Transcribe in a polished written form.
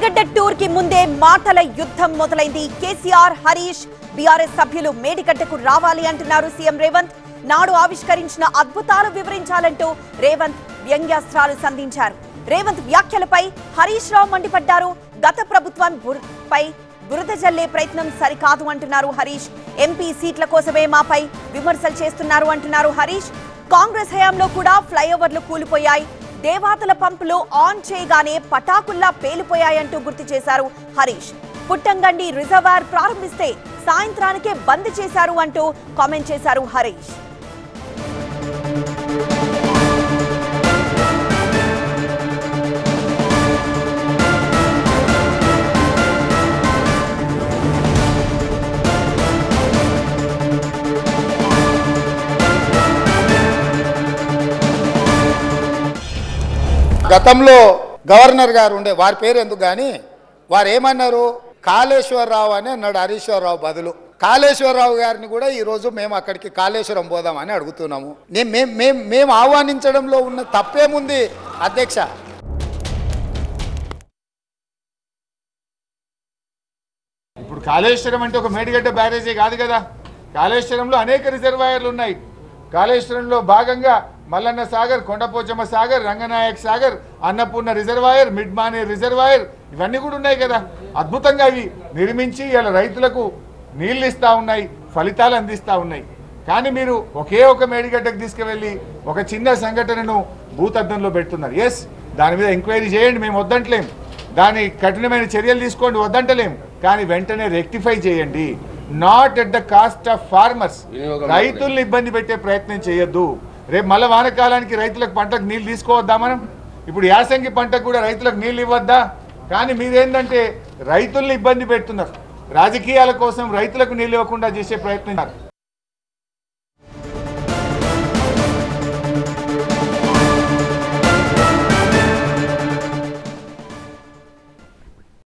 Medigadda tour కి ముందే మాటల యుద్ధం మొదలైంది. కేసీఆర్, హరీష్, బీఆర్ఎస్ సభ్యులు మేడిగడ్డకు రావాలి అంటున్నారు సీఎం రేవంత్. నాడు ఆవిష్కరించిన అద్భుతాలు వివరించాలంటూ రేవంత్ వ్యంగ్యాస్త్రాలు సంధించారు. రేవంత్ వ్యాఖ్యలపై హరీష్ రావు మండిపడ్డారు. గత ప్రభుత్వం పై బురద జల్లే ప్రయత్నం సరికాదు అంటున్నారు హరీష్. ఎంపీ సీట్ల కోసమే మాపై విమర్శలు చేస్తున్నారు అంటున్నారు హరీష్. కాంగ్రెస్ హయాంలో కూడా ఫ్లైఓవర్లు కూలిపోయాయి, దేవాతల పంపులు ఆన్ చేయగానే పటాకుల్లా పేలిపోయాయంటూ గుర్తు చేశారు హరీష్. పుట్టంగండి రిజర్వాయర్ ప్రారంభిస్తే సాయంత్రానికే బంద్ చేశారు అంటూ కామెంట్ చేశారు హరీష్. గతంలో గవర్నర్ గారు ఉండే వారి పేరు ఎందుకు కానీ వారు ఏమన్నారు, కాళేశ్వరరావు అని అన్నాడు హరీశ్వరరావు బదులు. కాళేశ్వరరావు గారిని కూడా ఈరోజు మేము అక్కడికి కాళేశ్వరం పోదామని అడుగుతున్నాము. మేము ఆహ్వానించడంలో ఉన్న తప్పేముంది అధ్యక్ష? ఇప్పుడు కాళేశ్వరం అంటే ఒక మేడిగడ్డ బ్యారేజీ కాదు కదా. కాళేశ్వరంలో అనేక రిజర్వాయర్లు ఉన్నాయి. కాళేశ్వరంలో భాగంగా మల్లన్న సాగర్, కొండపోచమ్మ సాగర్, రంగనాయక్ సాగర్, అన్నపూర్ణ రిజర్వాయర్, మిడ్మానే రిజర్వాయర్ ఇవన్నీ కూడా ఉన్నాయి కదా. అద్భుతంగా ఇవి నిర్మించి ఇలా రైతులకు నీళ్ళు ఇస్తూ ఉన్నాయి, ఫలితాలు అందిస్తూ ఉన్నాయి. కానీ మీరు ఒకే ఒక మేడిగడ్డకు తీసుకువెళ్ళి ఒక చిన్న సంఘటనను భూతద్దంలో పెడుతున్నారు. ఎస్, దాని మీద ఎంక్వైరీ చేయండి, మేము వద్దంటలేం. దాని కఠినమైన చర్యలు తీసుకోండి, వద్దంటలేం. కానీ వెంటనే రెక్టిఫై చేయండి. Not at the cost of farmers. రైతుల్ని ఇబ్బంది పెట్టే ప్రయత్నం చేయొద్దు. రేపు మళ్ళీ వానకాలానికి రైతులకు పంటకు నీళ్ళు తీసుకోవద్దా మనం? ఇప్పుడు యాసంగి పంటకు కూడా రైతులకు నీళ్ళు ఇవ్వద్దా? కానీ మీరేంటంటే రైతుల్ని ఇబ్బంది పెడుతున్నారు. రాజకీయాల కోసం రైతులకు నీళ్ళు ఇవ్వకుండా చేసే ప్రయత్నం.